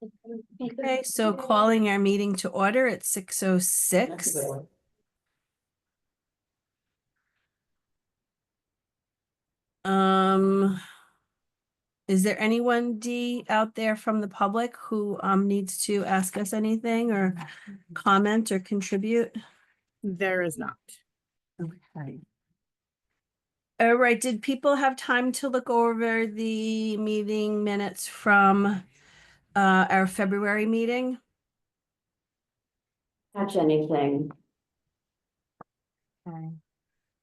Okay, so calling our meeting to order at 6:06. Um, is there anyone, Dee, out there from the public who needs to ask us anything or comment or contribute? There is not. Okay. All right, did people have time to look over the meeting minutes from our February meeting? Catch anything. Okay.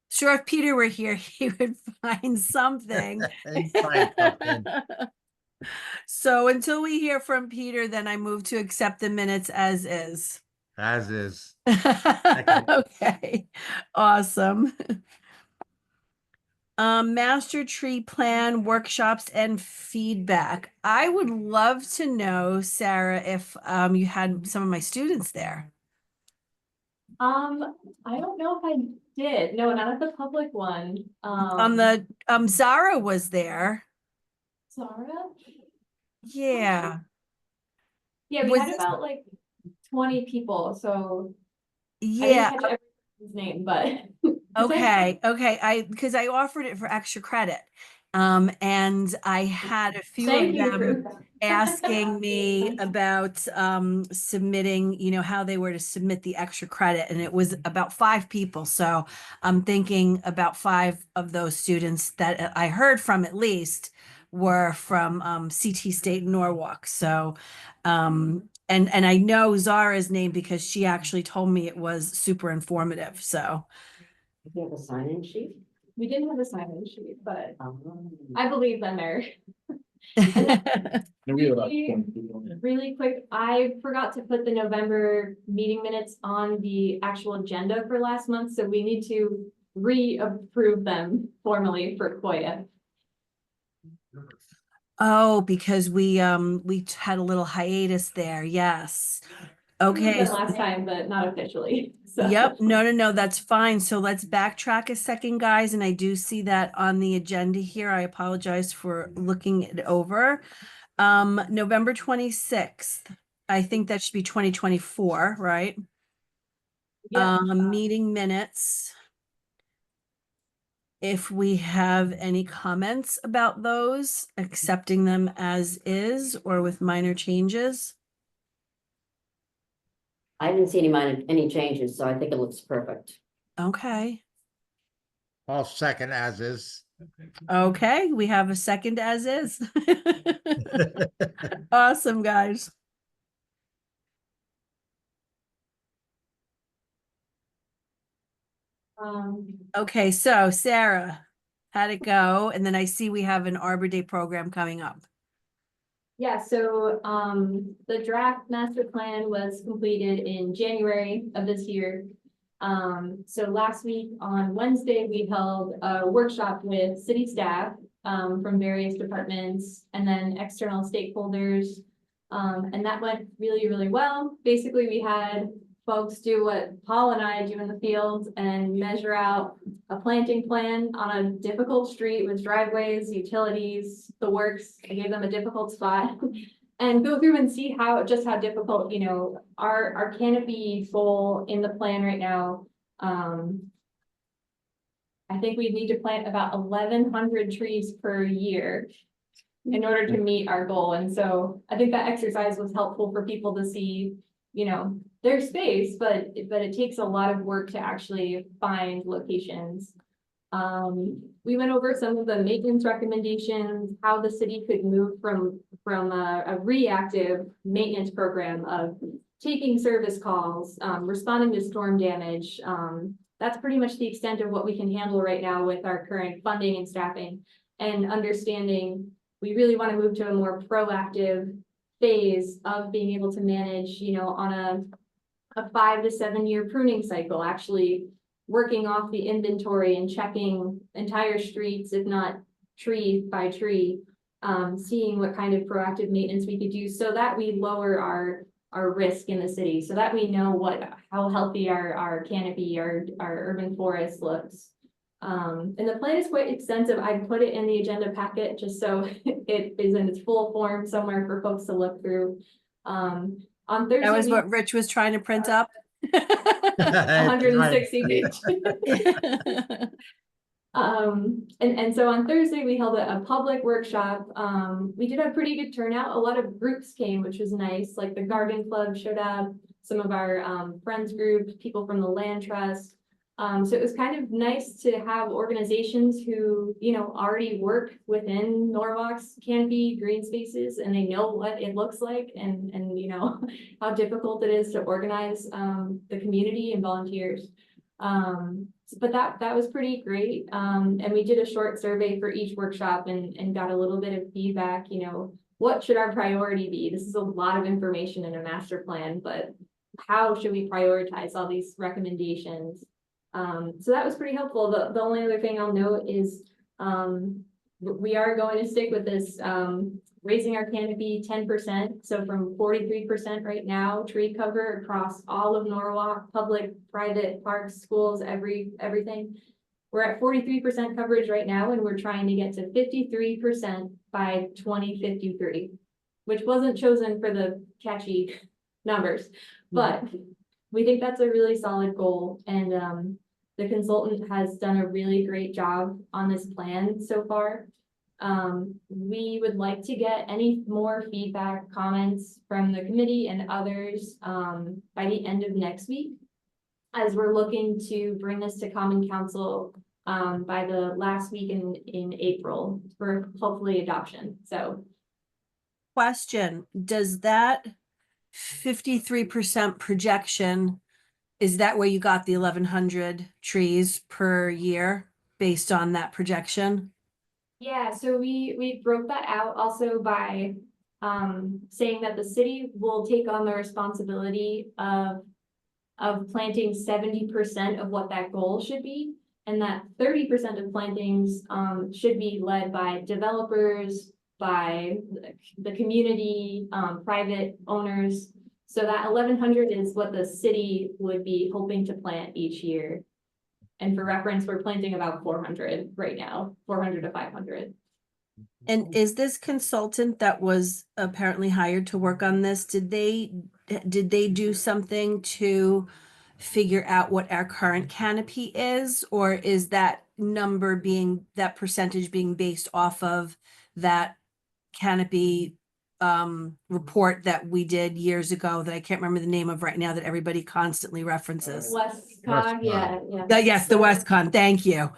Sure, if Peter were here, he would find something. He'd find something. So until we hear from Peter, then I move to accept the minutes as is. As is. Okay, awesome. Master tree plan workshops and feedback. I would love to know, Sarah, if you had some of my students there. I don't know if I did. No, not at the public one. On the Zara was there. Zara? Yeah. Yeah, we Was had this- about like 20 people, so I Yeah. didn't catch everyone's name, but Okay. Because I offered it for extra credit. And I had a few thank of you them for asking me about submitting, how they were to submit the extra credit, and it was about 5 people. So I'm thinking about 5 of those students that I heard from at least were from CT State Norwalk. So and I know Zara's name because she actually told me it was super informative. So Do you have a sign-in sheet? we didn't have a sign-in sheet, but Um, I believe them there. Really quick, I forgot to put the November meeting minutes on the actual agenda for last month, so we need to re-approve them formally for Koya. Oh, because we had a little hiatus there. Yes. Okay. Them last time, but not officially. So. Yep. No, that's fine. So let's backtrack a second, guys. And I do see that on the agenda here. I apologize for looking it over. November 26th. I think that should be 2024, right? Yeah. Meeting minutes. If we have any comments about those, accepting them as is or with minor changes. I didn't see any changes, so I think it looks perfect. Okay. I'll second as is. Okay, we have a second as is. Awesome, guys. Okay, so Sarah, how'd it go? And then I see we have an Arbor Day program coming up. Yeah, so the draft master plan was completed in January of this year. So last week on Wednesday, we held a workshop with city staff from various departments and then external stakeholders. And that went really, really well. Basically, we had folks do what Paul and I do in the field and measure out a planting plan on a difficult street with driveways, utilities, the works. I gave them a difficult spot and go through and see how difficult, our canopy goal in the plan right now. I think we need to plant about 1,100 trees per year in order to meet our goal. And so I think that exercise was helpful for people to see, their space, but it takes a lot of work to actually find locations. We went over some of the maintenance recommendations, how the city could move from a reactive maintenance program of taking service calls, responding to storm damage. That's pretty much the extent of what we can handle right now with our current funding and staffing, and understanding we really want to move to a more proactive phase of being able to manage, on a 5 to 7 year pruning cycle, actually working off the inventory and checking entire streets, if not tree by tree, seeing what kind of proactive maintenance we could do so that we lower our risk in the city, so that we know how healthy our canopy, our urban forest looks. And the plan is quite extensive. I put it in the agenda packet just so it is in its full form somewhere for folks to look through. On Thursday. That was we- what Rich was trying to print up. 160 page. And so on Thursday, we held a public workshop. We did have pretty good turnout. A lot of groups came, which was nice. Like the Garden Club showed up, some of our friends group, people from the Land Trust. So it was kind of nice to have organizations who, you know, already work within Norwalk's canopy green spaces and they know what it looks like and you know, how difficult it is to organize the community and volunteers. But that was pretty great. And we did a short survey for each workshop and got a little bit of feedback, you know, what should our priority be? This is a lot of information in a master plan, but how should we prioritize all these recommendations? So that was pretty helpful. The only other thing I'll note is, we are going to stick with this, raising our canopy 10%. So from 43% right now, tree cover across all of Norwalk, public, private, parks, schools, everything. We're at 43% coverage right now, and we're trying to get to 53% by 2053, which wasn't chosen for the catchy numbers, but we think that's a really solid goal. And the consultant has done a really great job on this plan so far. We would like to get any more feedback, comments from the committee and others by the end of next week, as we're looking to bring this to Common Council by the last week in April for hopefully adoption. So, Question, does that 53% projection, is that where you got the 1,100 trees per year based on that projection? yeah, so we broke that out also by saying that the city will take on the responsibility of planting 70% of what that goal should be, and that 30% of plantings should be led by developers, by the community, private owners. So that 1,100 is what the city would be hoping to plant each year. And for reference, we're planting about 400 right now, 400 to 500. And is this consultant that was apparently hired to work on this, did they do something to figure out what our current canopy is? Or is that that percentage being based off of that canopy report that we did years ago that I can't remember the name of right now that everybody constantly references? Westcon, yeah. Yes, the Westcon, thank you.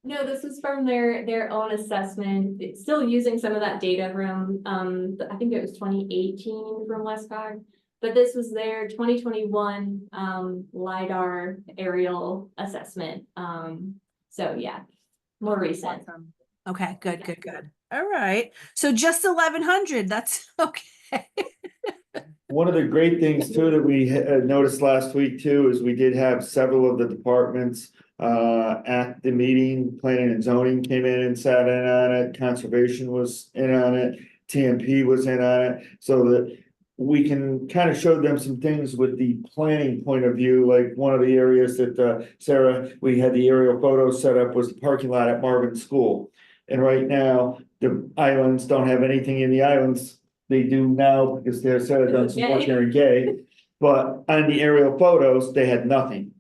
No, this is from their own assessment. It's still using some of that data from, I think it was 2018 from Westcog. But this was their 2021 LiDAR aerial assessment. So yeah, more recent. Okay, good. All right, so just 1,100, that's okay. One of the great things too that we noticed last week too is we did have several of the departments at the meeting. Planning and zoning came in and sat in on it. Conservation was in on it. TMP was in on it. So that we can kind of show them some things with the planning point of view. Like one of the areas that Sarah, we had the aerial photos set up was the parking lot at Marvin School. And right now, the islands don't have anything in the islands. They do now because they're Sarah done some work there in Gay. But on the aerial photos, they had nothing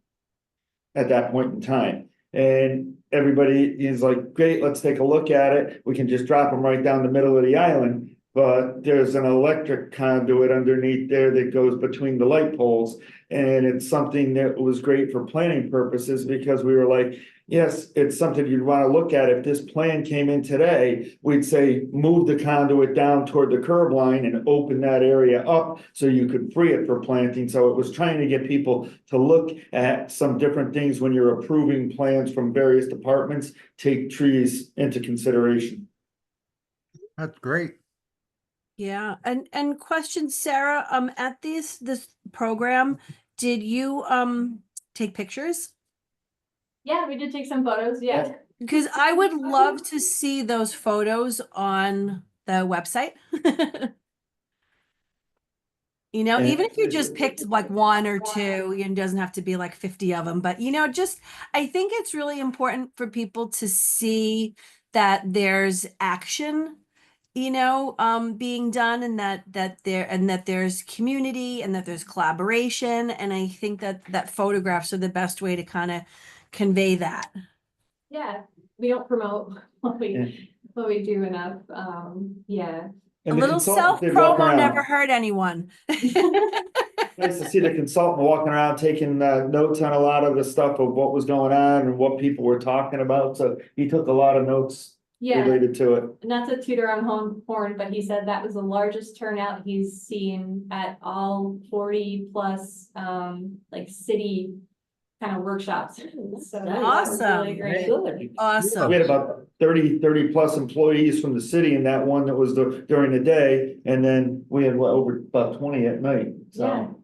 at that point in time. And everybody is like, great, let's take a look at it. We can just drop them right down the middle of the island. But there's an electric conduit underneath there that goes between the light poles. And it's something that was great for planning purposes because we were like, yes, it's something you'd want to look at. If this plan came in today, we'd say, move the conduit down toward the curb line and open that area up so you could free it for planting. So it was trying to get people to look at some different things when you're approving plans from various departments, take trees into consideration. That's great. Yeah, and question, Sarah, at this program, did you take pictures? Yeah, we did take some photos, yeah. Because I would love to see those photos on the website. You know, And- even if you just picked like one or two, it doesn't have to be like 50 of them, but you know, just, I think it's really important for people to see that there's action being done, and that there's community and that there's collaboration. And I think that photographs are the best way to kind of convey that. Yeah, we don't promote what Yeah. we do enough. Yeah. A And the little consultant did walk self-promo around. never hurt anyone. Nice to see the consultant walking around, taking notes on a lot of the stuff of what was going on and what people were talking about. So he took a lot of notes Yeah, related to it. not to tutor on horn, but he said that was the largest turnout he's seen at all 40 plus, like city kind of workshops. So that was really Awesome. great. Good. Awesome. We had about 30 plus employees from the city in that one that was during the day. And then we had over about 20 at night. Yeah. So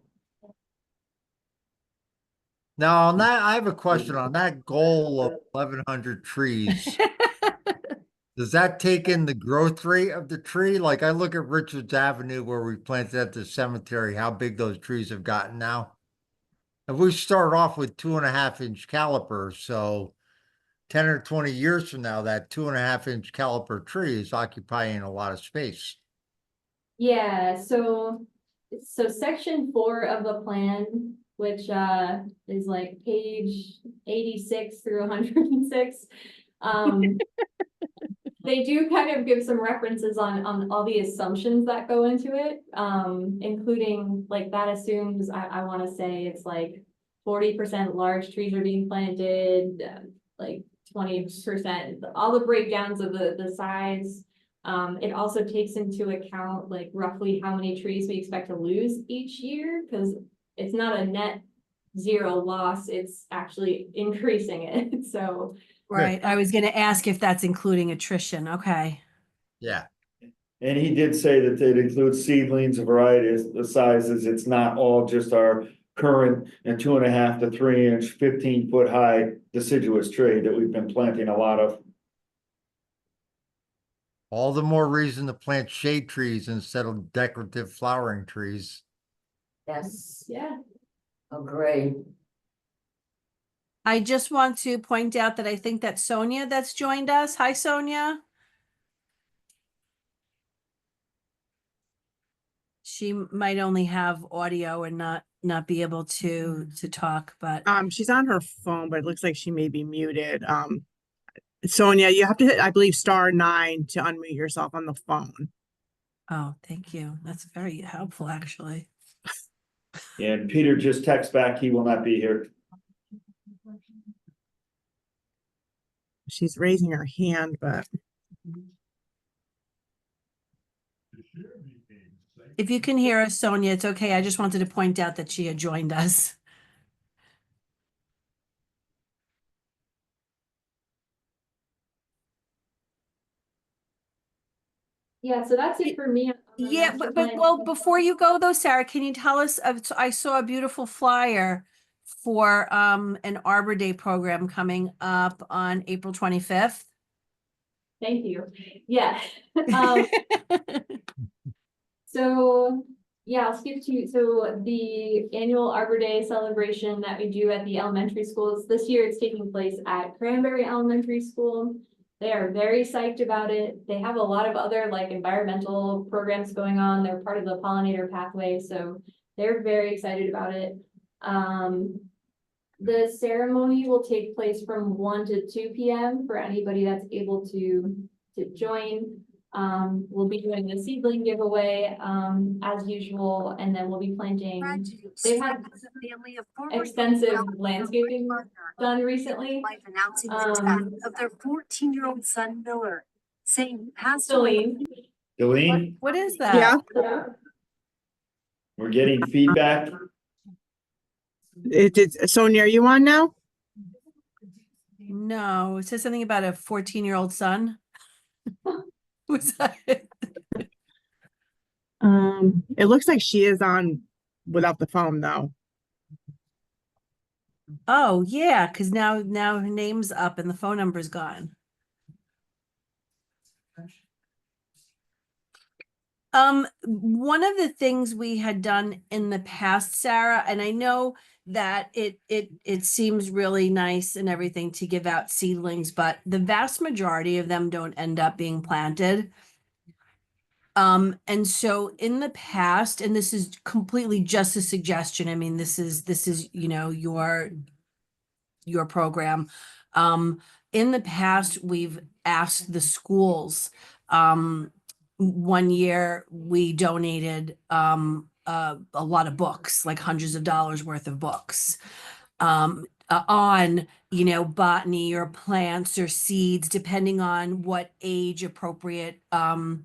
Now, on that, I have a question on that goal of 1,100 trees. Does that take in the growth rate of the tree? Like I look at Richards Avenue where we planted at the cemetery, how big those trees have gotten now. And we start off with 2.5-inch calipers, so 10 or 20 years from now, that 2.5-inch caliper tree is occupying a lot of space. Yeah, so section 4 of the plan, which is like page 86 through 106. They do kind of give some references on all the assumptions that go into it, including like that assumes, I want to say it's like 40% large trees are being planted, like 20%, all the breakdowns of the size. It also takes into account like roughly how many trees we expect to lose each year, because it's not a net zero loss, it's actually increasing it, so. Right. I was going to ask if that's including attrition. Okay. Yeah. and he did say that it includes seedlings, a variety of the sizes. It's not all just our current and 2.5 to 3 inch, 15-foot high deciduous tree that we've been planting a lot of. All the more reason to plant shade trees instead of decorative flowering trees. Yes, Yeah. agree. I just want to point out that I think that Sonia that's joined us. Hi, Sonia. She might only have audio and not be able to talk, but She's on her phone, but it looks like she may be muted. Sonia, you have to hit, I believe, *9 to unmute yourself on the phone. oh, thank you. That's very helpful, actually. And Peter just texted back, he will not be here. She's raising her hand, but If you can hear us, Sonia, it's okay. I just wanted to point out that she had joined us. Yeah, so that's it for me. on the Yeah, master but plan. well, before you go though, Sarah, can you tell us, I saw a beautiful flyer for an Arbor Day program coming up on April 25th. Thank you. Yeah. Um, So, yeah, I'll skip to, so the annual Arbor Day celebration that we do at the elementary schools, this year it's taking place at Cranberry Elementary School. They are very psyched about it. They have a lot of other like environmental programs going on. They're part of the pollinator pathway, so they're very excited about it. The ceremony will take place from 1 to 2 p.m. for anybody that's able to join. We'll be doing the seedling giveaway, as usual, and then we'll be planting. They've had extensive landscaping done recently. Life announcing the death of their 14-year-old son Miller, saying passed away. Celine. Delene, What is that? yeah, Yeah. we're getting feedback. it did. Sonia, are you on now? No, it says something about a 14-year-old son. Was that? It looks like she is on without the phone though. Oh, yeah, because now her name's up and the phone number's gone. One of the things we had done in the past, Sarah, and I know that it seems really nice and everything to give out seedlings, but the vast majority of them don't end up being planted. And so in the past, and this is completely just a suggestion, I mean, this is, you know, your program. In the past, we've asked the schools, one year we donated, a lot of books, like hundreds of dollars worth of books. On, you know, botany or plants or seeds, depending on what age appropriate, you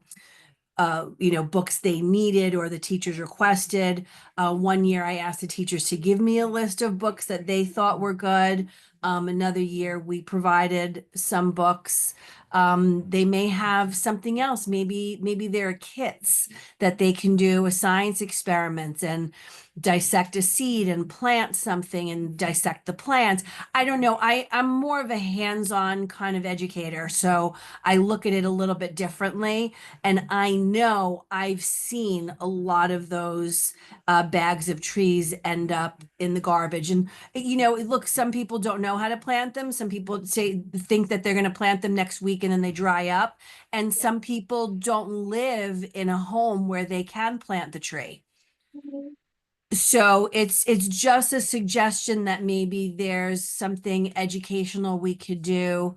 know, books they needed or the teachers requested. One year I asked the teachers to give me a list of books that they thought were good. Another year we provided some books. They may have something else. Maybe there are kits that they can do a science experiment and dissect a seed and plant something and dissect the plants. I don't know. I'm more of a hands-on kind of educator, so I look at it a little bit differently. And I know I've seen a lot of those bags of trees end up in the garbage. And, you know, look, some people don't know how to plant them. Some people think that they're going to plant them next week and then they dry up. And some people don't live in a home where they can plant the tree. So it's just a suggestion that maybe there's something educational we could do.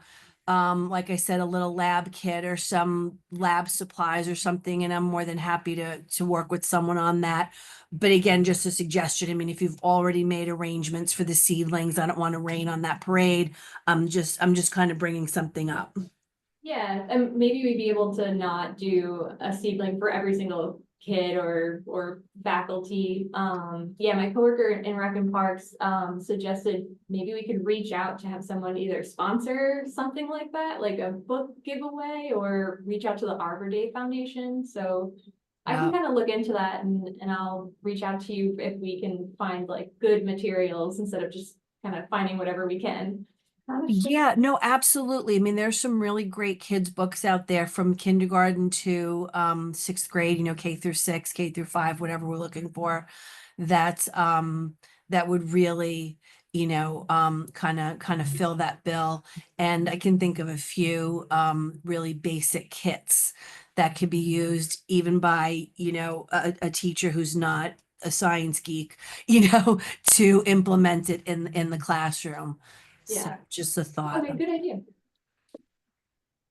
Like I said, a little lab kit or some lab supplies or something, and I'm more than happy to work with someone on that. But again, just a suggestion. I mean, if you've already made arrangements for the seedlings, I don't want to rain on that parade. I'm just kind of bringing something up. Yeah, and maybe we'd be able to not do a seedling for every single kid or faculty. Yeah, my coworker in Rec and Parks suggested maybe we could reach out to have someone either sponsor something like that, like a book giveaway, or reach out to the Arbor Day Foundation. So I can Yeah. kind of look into that and I'll reach out to you if we can find like good materials instead of just kind of finding whatever we can. Yeah, no, absolutely. I mean, there's some really great kids books out there from kindergarten to sixth grade, you know, K through 6, K through 5, whatever we're looking for. That's that would really, you know, kind of fill that bill. And I can think of a few really basic kits that could be used even by, you know, a teacher who's not a science geek, you know, to implement it in the classroom. So Yeah. just a thought. Okay, good idea.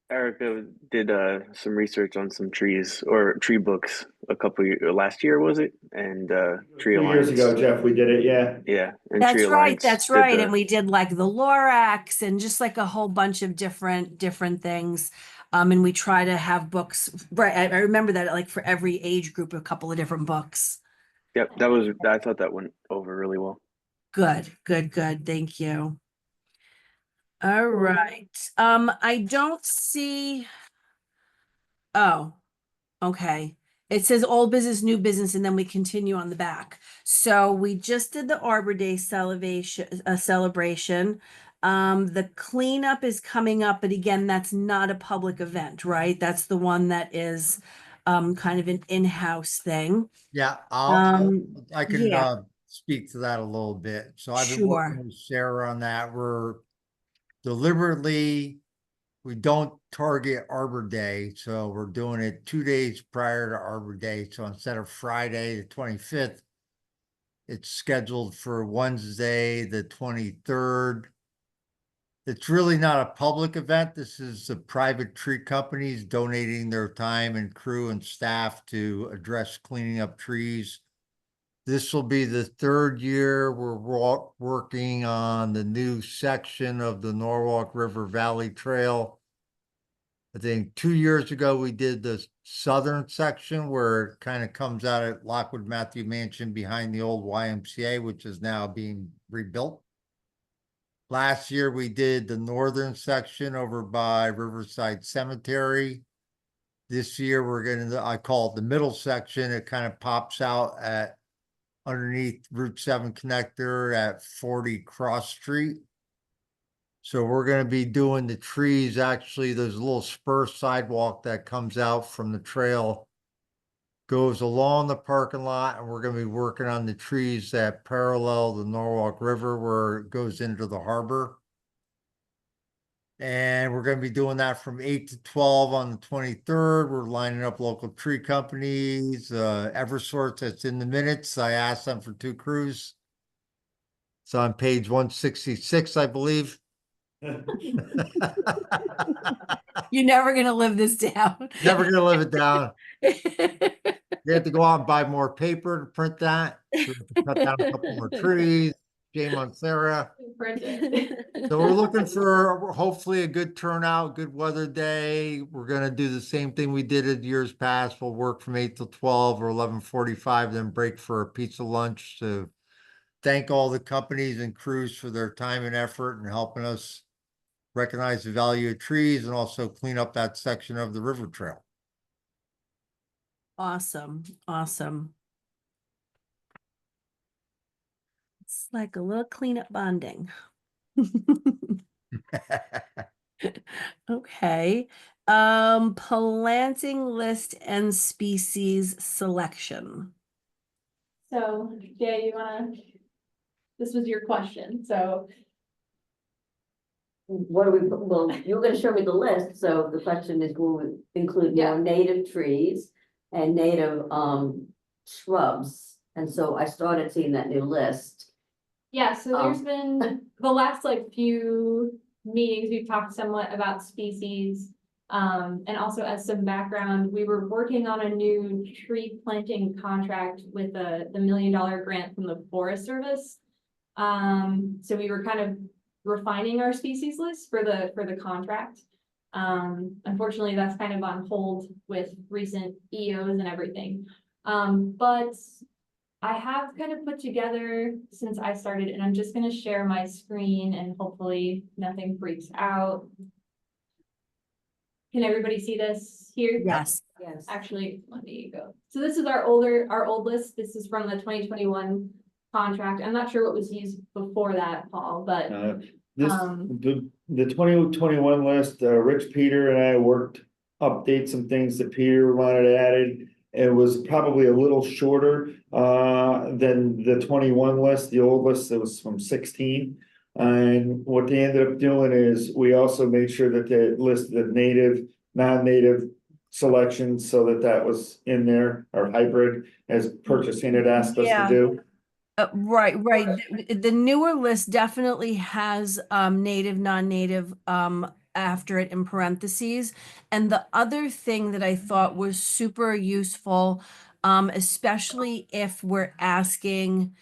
Erica did some research on some trees or tree books last year, was it? And Tree 2 years ago, Alliance. Jeff, we did it, yeah. Yeah, and That's Tree right, Alliance that's did right. the- And we did like the Lorax and just like a whole bunch of different things. And we try to have books, right? I remember that, like for every age group, a couple of different books. Yep, I thought that went over really well. Good, good, good. Thank you. All right. I don't see. Oh, okay. It says old business, new business, and then we continue on the back. So we just did the Arbor Day celebration. The cleanup is coming up, but again, that's not a public event, right? That's the one that is kind of an in-house thing. Yeah, I can yeah. speak to that a little bit. So I've been Sure. working with Sarah on that. We're deliberately, we don't target Arbor Day, so we're doing it 2 days prior to Arbor Day. So instead of Friday, the 25th, it's scheduled for Wednesday, the 23rd. It's really not a public event. This is the private tree companies donating their time and crew and staff to address cleaning up trees. This will be the 3rd year we're working on the new section of the Norwalk River Valley Trail. I think 2 years ago, we did the southern section where it kind of comes out at Lockwood Matthew Mansion behind the old YMCA, which is now being rebuilt. Last year, we did the northern section over by Riverside Cemetery. This year, we're going to, I call it the middle section. It kind of pops out at underneath Route 7 connector at 40 Cross Street. So we're going to be doing the trees. Actually, there's a little spur sidewalk that comes out from the trail, goes along the parking lot, and we're going to be working on the trees that parallel the Norwalk River where it goes into the harbor. And we're gonna be doing that from 8 to 12 on the 23rd. We're lining up local tree companies, Eversource that's in the minutes. I asked them for 2 crews. It's on page 166, I believe. You're never gonna live this down. Never gonna live it down. We have to go out and buy more paper to print that. So we have to cut down a couple more trees. Shame on Sarah. Print it. So we're looking for hopefully a good turnout, good weather day. We're gonna do the same thing we did in years past. We'll work from 8 till 12 or 11:45, then break for a pizza lunch to thank all the companies and crews for their time and effort and helping us recognize the value of trees and also clean up that section of the river trail. Awesome, awesome. It's like a little cleanup bonding. Okay. Planting list and species selection. So, Jay, this was your question, so. What are we, well, you're gonna show me the list, so the question is, will we include Yeah. more native trees and native shrubs? And so I started seeing that new list. Yeah, so there's been, the last like few meetings, we've talked somewhat about species. And also as some background, we were working on a new tree planting contract with the $1 million grant from the Forest Service. So we were kind of refining our species list for the contract. Unfortunately, that's kind of on hold with recent EOs and everything. But I have kind of put together since I started, and I'm just gonna share my screen and hopefully nothing freaks out. Can everybody see this here? Yes. Yes. Actually, let me go. So this is our old list. This is from the 2021 contract. I'm not sure what was used before that, Paul, but This, Um, the 2021 list, Rich, Peter and I worked, update some things that Peter wanted added. It was probably a little shorter, than the 21 list, the old list that was from 16. And what they ended up doing is we also made sure that they listed the native, non-native selections so that that was in there, or hybrid, as purchasing had asked us Yeah. to do. Right. The newer list definitely has native, non-native after it in parentheses. And the other thing that I thought was super useful, especially if we're asking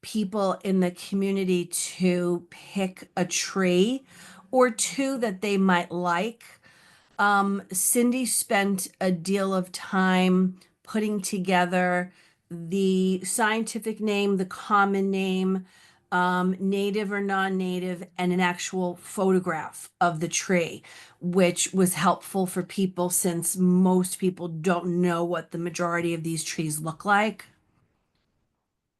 people in the community to pick a tree or two that they might like. Cindy spent a deal of time putting together the scientific name, the common name, native or non-native, and an actual photograph of the tree, which was helpful for people since most people don't know what the majority of these trees look like.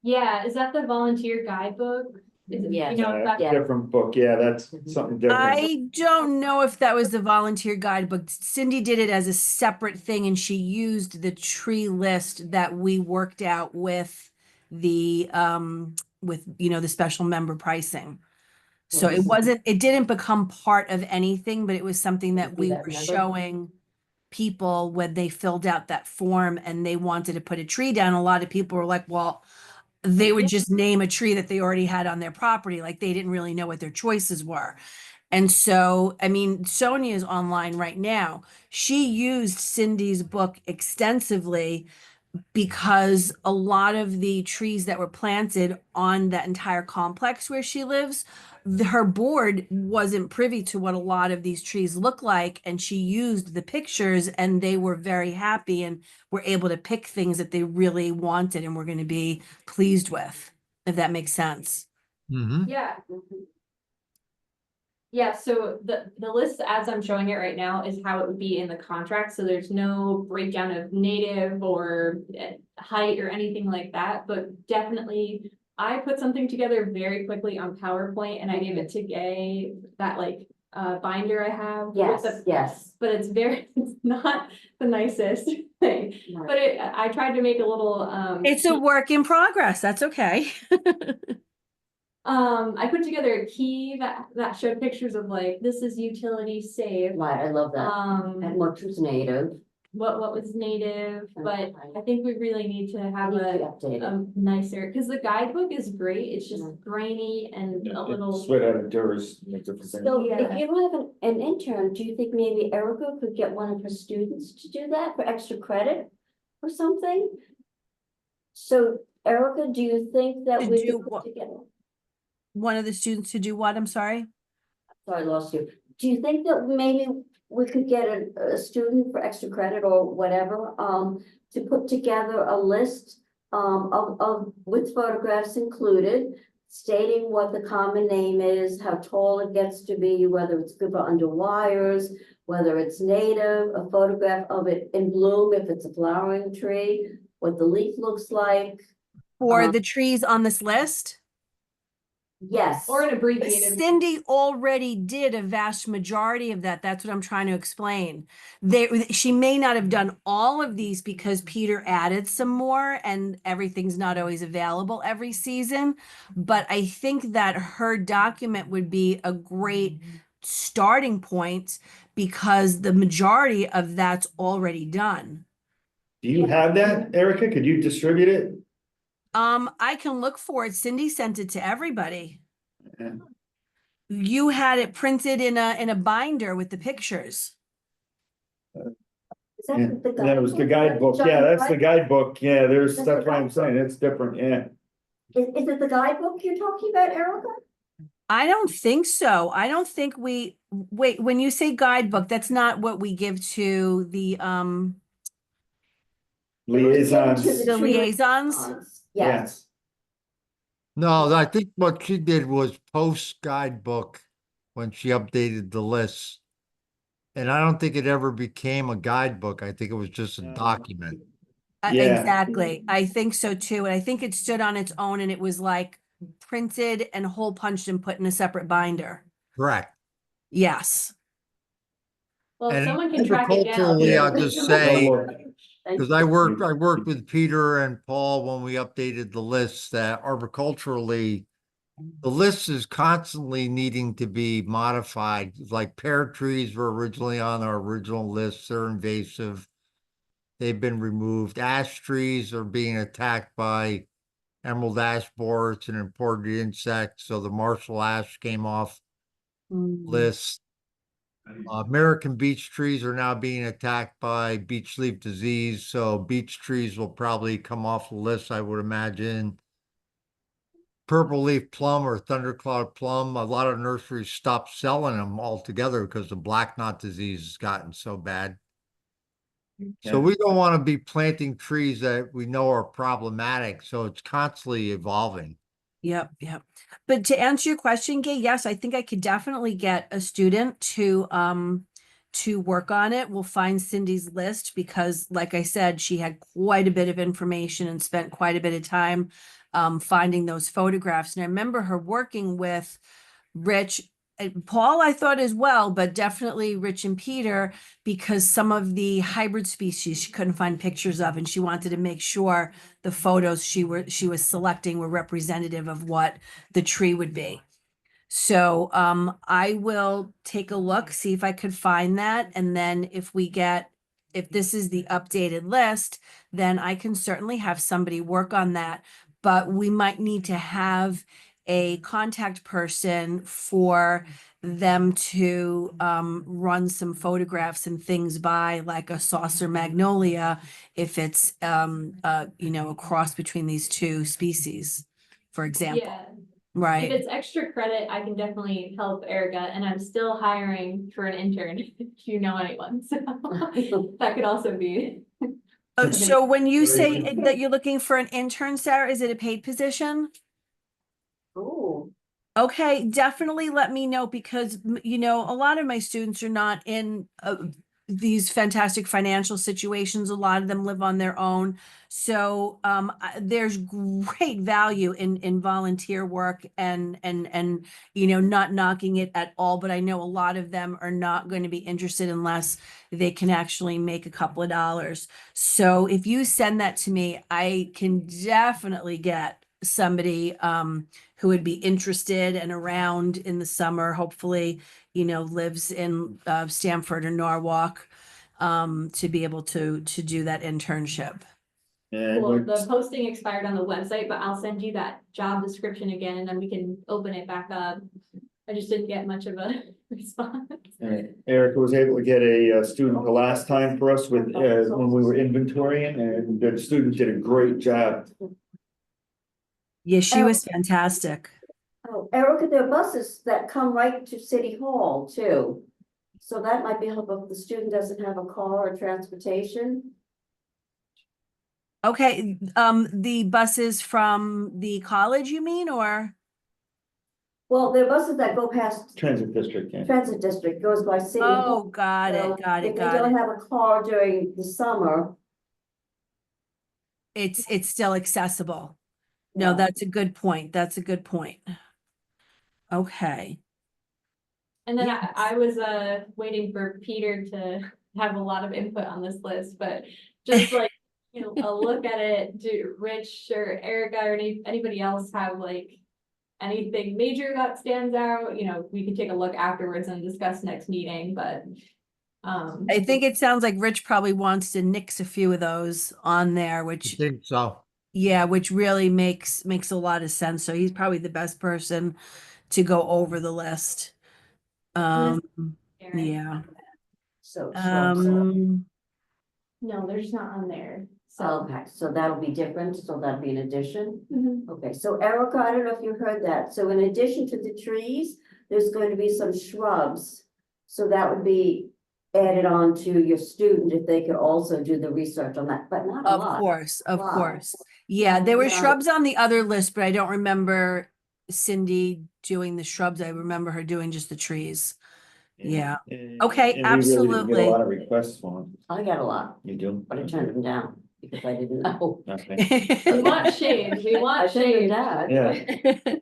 yeah, is that the volunteer guidebook? Is it, Yes. you know, if that's- Yeah. Different book, yeah, that's something different. I don't know if that was the volunteer guidebook. Cindy did it as a separate thing and she used the tree list that we worked out with the the special member pricing. So it didn't become part of anything, but it was something that we were Remember? showing people when they filled out that form and they wanted to put a tree down. A lot of people were like, well, they would just name a tree that they already had on their property. Like they didn't really know what their choices were. And so, I mean, Sonia is online right now. She used Cindy's book extensively because a lot of the trees that were planted on that entire complex where she lives, her board wasn't privy to what a lot of these trees look like. And she used the pictures and they were very happy and were able to pick things that they really wanted and were going to be pleased with, if that makes sense. Mhm. Yeah. Yeah, so the list as I'm showing it right now is how it would be in the contract, so there's no breakdown of native or height or anything like that, but definitely I put something together very quickly on PowerPoint and I gave it to Gay, that like binder I have. with Yes, the- yes. But it's not the nicest thing, but I tried to make a little It's a work in progress. That's okay. I put together a key that showed pictures of like, this is utility safe. Right, I love that. And what was native. What was native, but Okay. I think we really need to have Needs to be a updated. nicer, because the guidebook is great, it's just grainy and a little. Sweat out of doors. Like different things. So Yeah. if you don't have an intern, do you think maybe Erica could get one of her students to do that for extra credit or something? So Erica, do you think that To we do could what? put together? One of the students to do what? I'm sorry. Sorry, I lost you. Do you think that maybe we could get a student for extra credit or whatever, to put together a list, of with photographs included, stating what the common name is, how tall it gets to be, whether it's good for under wires, whether it's native, a photograph of it in bloom, if it's a flowering tree, what the leaf looks like. For the trees on this list? Yes. Or an abbreviated. Cindy already did a vast majority of that. That's what I'm trying to explain. She may not have done all of these because Peter added some more and everything's not always available every season. But I think that her document would be a great starting point because the majority of that's already done. Do you have that, Erica? Could you distribute it? I can look for it. Cindy sent it to everybody. Yeah. You had it printed in a binder with the pictures. Is Yeah, that the that was the guidebook? guidebook. Yeah, that's the John, guidebook. Yeah, That's the that's what I'm saying. It's different, yeah. Is it the guidebook you're talking about, Erica? I don't think so. I don't think wait, when you say guidebook, that's not what we give to the Liaisons. To the tree liaisons. Yes. No, I think what she did was post guidebook when she updated the list. And I don't think it ever became a guidebook. I think it was just a document. Yeah. Exactly. I think so too. And I think it stood on its own and it was like printed and hole punched and put in a separate binder. Correct. Yes. Well, if And someone can track it down. agriculturally, I'll just say, Thank because you. I worked with Peter and Paul when we updated the list, that arboriculturally, the list is constantly needing to be modified. Like pear trees were originally on our original list, they're invasive. They've been removed. Ash trees are being attacked by emerald ash borer. It's an imported insect, so the Marshall ash came off list. American beech trees are now being attacked by beech leaf disease, so beech trees will probably come off the list, I would imagine. Purple leaf plum or thundercloud plum, a lot of nurseries stopped selling them altogether because the black knot disease has gotten so bad. So we don't want to be planting trees that we know are problematic, so it's constantly evolving. Yep, yep. But to answer your question, Gay, yes, I think I could definitely get a student to work on it. We'll find Cindy's list because, like I said, she had quite a bit of information and spent quite a bit of time finding those photographs. And I remember her working with Rich and Paul, I thought as well, but definitely Rich and Peter, because some of the hybrid species she couldn't find pictures of, and she wanted to make sure the photos she was selecting were representative of what the tree would be. So I will take a look, see if I could find that, and then if this is the updated list, then I can certainly have somebody work on that. But we might need to have a contact person for them to run some photographs and things by, like a saucer magnolia, if it's a cross between these two species, for example. Yeah, if Right. it's extra credit, I can definitely help Erica, and I'm still hiring for an intern if you know anyone, so that could also be. So when you say that you're looking for an intern, Sarah, is it a paid position? Oh, Okay, definitely let me know because, a lot of my students are not in these fantastic financial situations. A lot of them live on their own. So there's great value in volunteer work and not knocking it at all. But I know a lot of them are not going to be interested unless they can actually make a couple of dollars. So if you send that to me, I can definitely get somebody who would be interested and around in the summer, hopefully, lives in Stamford or Norwalk, to be able to do that internship. And Well, we're, the posting expired on the website, but I'll send you that job description again and then we can open it back up. I just didn't get much of a response. Erica was able to get a student the last time for us with, when we were inventorying, and the student did a great job. Yeah, she was fantastic. Oh, Erica, there are buses that come right to City Hall too. So that might be helpful if the student doesn't have a car or transportation. Okay, the buses from the college, you mean, or? Well, there are buses that go past Transit district, yeah. Transit District, goes by City Oh, Hall. got So it, got it, if they got don't it. have a car during the summer. It's still accessible. No, Yeah. that's a good point. That's a good point. Okay. And then Yes. I was waiting for Peter to have a lot of input on this list, but just like, a look at it, do Rich or Erica or anybody else have like anything major that stands out? We can take a look afterwards and discuss next meeting, but I think it sounds like Rich probably wants to nix a few of those on there, I which, think so. yeah, which really makes a lot of sense. So he's probably the best person to go over the list. Aaron. Yeah. So. No, they're just not on there. So Okay, so that'll be different, so that'll be an addition. Mhm. Okay, so Erica, I don't know if you heard that. So in addition to the trees, there's going to be some shrubs. So that would be added on to your student if they could also do the research on that, but not a Of lot. course, of Wow. course. Yeah, there were Yeah. shrubs on the other list, but I don't remember Cindy doing the shrubs. I remember her doing just the trees. Yeah. And- Okay, and we really didn't get absolutely. a lot of requests for them. I got a lot, You do? but I turned them down because I didn't know. Okay. We want shade, we I want turned them shade. down. Yeah.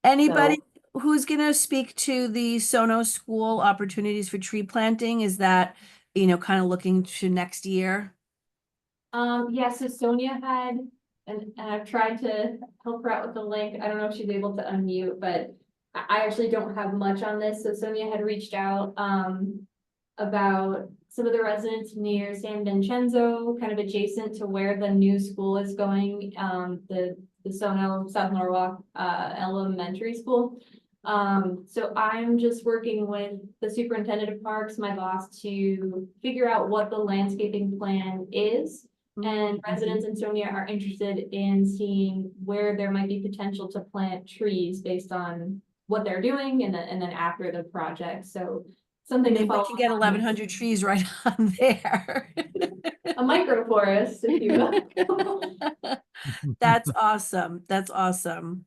Anybody who's gonna speak to the Sono School opportunities for tree planting? Is that, kind of looking to next year? Yeah, so Sonia had, and I've tried to help her out with the link. I don't know if she's able to unmute, but I actually don't have much on this. So Sonia had reached out, about some of the residents near San Vincenzo, kind of adjacent to where the new school is going, the Sono South Norwalk, elementary school. So I'm just working with the superintendent of parks, my boss, to figure out what the landscaping plan is. And residents in Sonia are interested in seeing where there might be potential to plant trees based on what they're doing and then after the project. So something to Maybe we follow can get up on. 1,100 trees right on there. A microforest, if you will. That's awesome. That's awesome.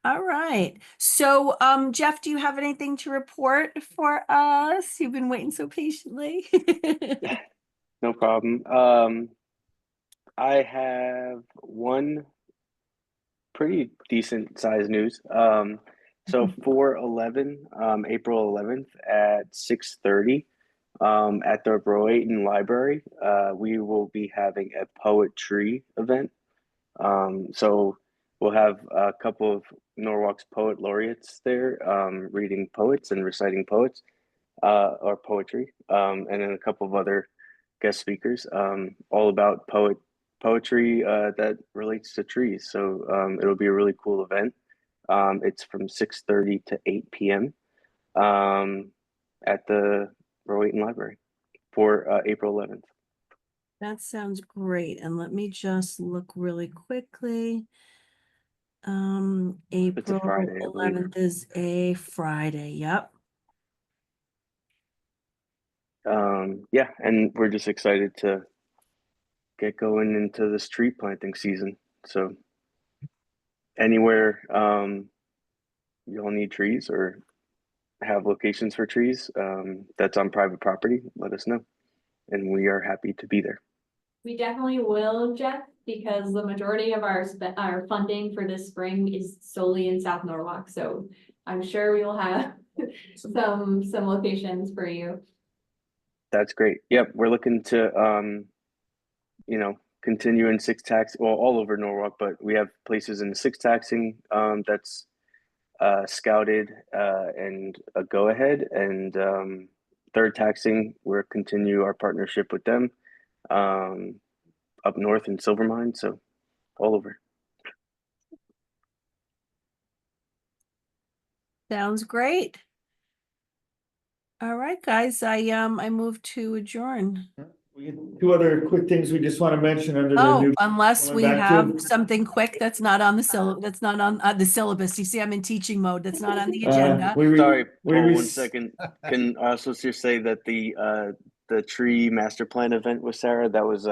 All right. So, Jeff, do you have anything to report for us? You've been waiting so patiently. No problem. I have one pretty decent sized news. So for April 11th at 6:30, at the Rowayton Library, we will be having a poetry event. So we'll have a couple of Norwalk's poet laureates there, reading poets and reciting poets, or poetry, and then a couple of other guest speakers, all about poetry that relates to trees. So it'll be a really cool event. It's from 6:30 to 8 p.m. At the Rowayton Library for April 11th. That sounds great. And let me just look really quickly. It's a April Friday, I believe. 11th is a Friday. Yep. Yeah, and we're just excited to get going into this tree planting season. So anywhere you'll need trees or have locations for trees that's on private property, let us know. And we are happy to be there. We definitely will, Jeff, because the majority of our funding for this spring is solely in South Norwalk. So I'm sure we will have some locations for you. That's great. Yep, we're looking to continue in six tax, well, all over Norwalk, but we have places in six taxing that's scouted and a go ahead, and third taxing, we're continue our partnership with them up north in Silvermine, so all over. Sounds great. All right, guys, I move to adjourn. We get two other quick things we just want to mention under the Oh, new. unless going we back to- have something quick that's not on the that's not on the syllabus. You see, I'm in teaching mode. That's not on the agenda. Sorry, we Paul, re- 1 second. Can I also just say that the tree master plan event with Sarah, that was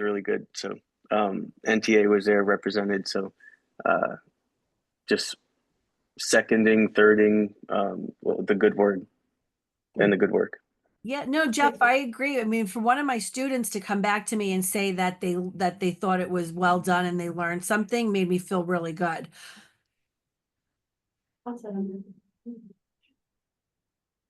really good. So NTA was there represented. So just seconding, thirding well, the good word and the good work. Yeah, no, Jeff, I agree. I mean, for one of my students to come back to me and say that they thought it was well done and they learned something made me feel really good. Awesome.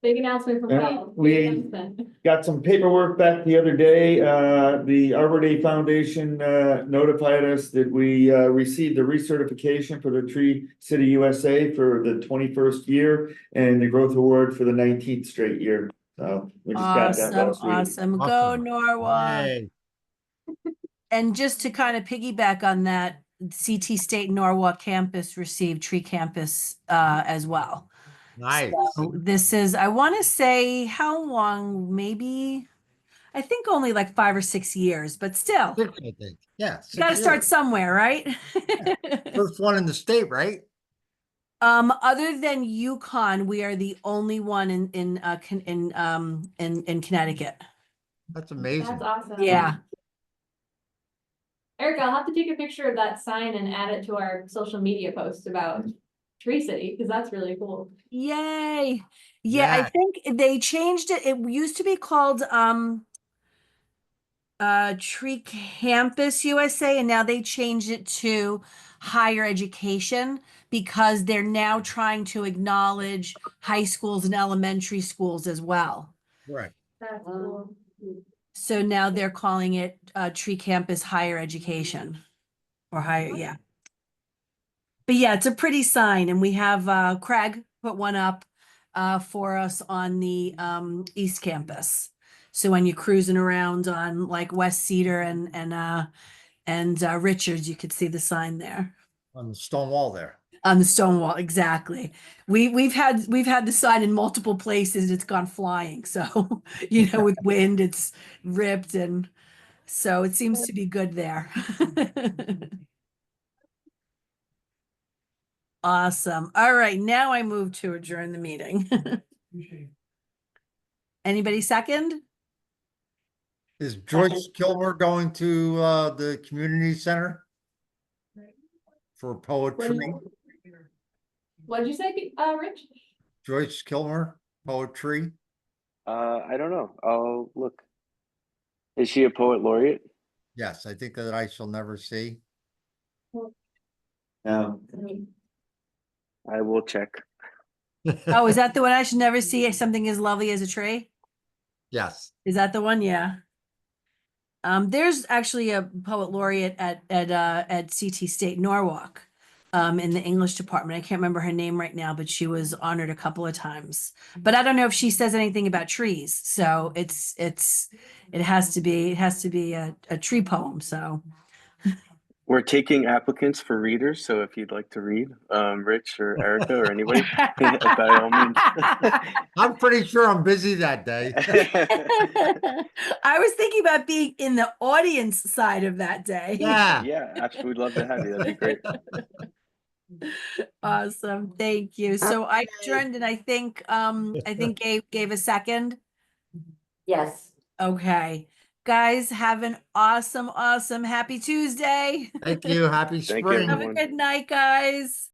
Big announcement from Yeah, Paul. Big we- announcement. Got some paperwork back the other day. The Arbor Day Foundation notified us that we received the recertification for the Tree City USA for the 21st year and the Growth Award for the 19th straight year. So we just got that Awesome, last week. awesome. Go Awesome. Norwalk. Yay. And just to kind of piggyback on that, CT State Norwalk campus received Tree Campus as well. Nice. So this is, I want to say how long, maybe, I think only like 5 or 6 years, but still, Six, I think. Yeah. you got to 6 start years. somewhere, right? First one in the state, right? Other than UConn, we are the only one in Connecticut. That's amazing. That's awesome. Yeah. Erica, I'll have to take a picture of that sign and add it to our social media post about Tree City, because that's really cool. Yay. Yeah, I Yeah. think they changed it. It used to be called Tree Campus USA, and now they changed it to higher education because they're now trying to acknowledge high schools and elementary schools as well. Right. That's cool. So now they're calling it Tree Campus Higher Education or higher, yeah. But yeah, it's a pretty sign, and we have Craig put one up for us on the East Campus. So when you're cruising around on like West Cedar and Richards, you could see the sign there On the stone wall there. on the stone wall. Exactly. We've had the sign in multiple places. It's gone flying. So with wind, it's ripped, and so it seems to be good there. Awesome. All right, now I move to adjourn the meeting. Anybody second? Is Joyce Kilmer going to the community center? For poetry? What'd you say, Rich? Joyce Kilmer, poetry? I don't know. I'll look. Is she a poet laureate? Yes, I think that I shall never see. Yeah. I will check. Oh, is that the one I should never see something as lovely as a tree? Yes. Is that the one? Yeah. There's actually a poet laureate at CT State Norwalk, in the English department. I can't remember her name right now, but she was honored a couple of times. But I don't know if she says anything about trees. So it has to be a tree poem. So We're taking applicants for readers, so if you'd like to read, Rich or Erica or anybody, by all means. I'm pretty sure I'm busy that day. I was thinking about being in the audience side of that day. Yeah. Yeah, absolutely. We'd love to have you. That'd be great. Awesome. Thank you. So I adjourned, and I think Gabe gave a second. Yes. Okay. Guys, have an awesome happy Tuesday. Thank you. Happy Thank you, spring. Have a everyone. good night, guys.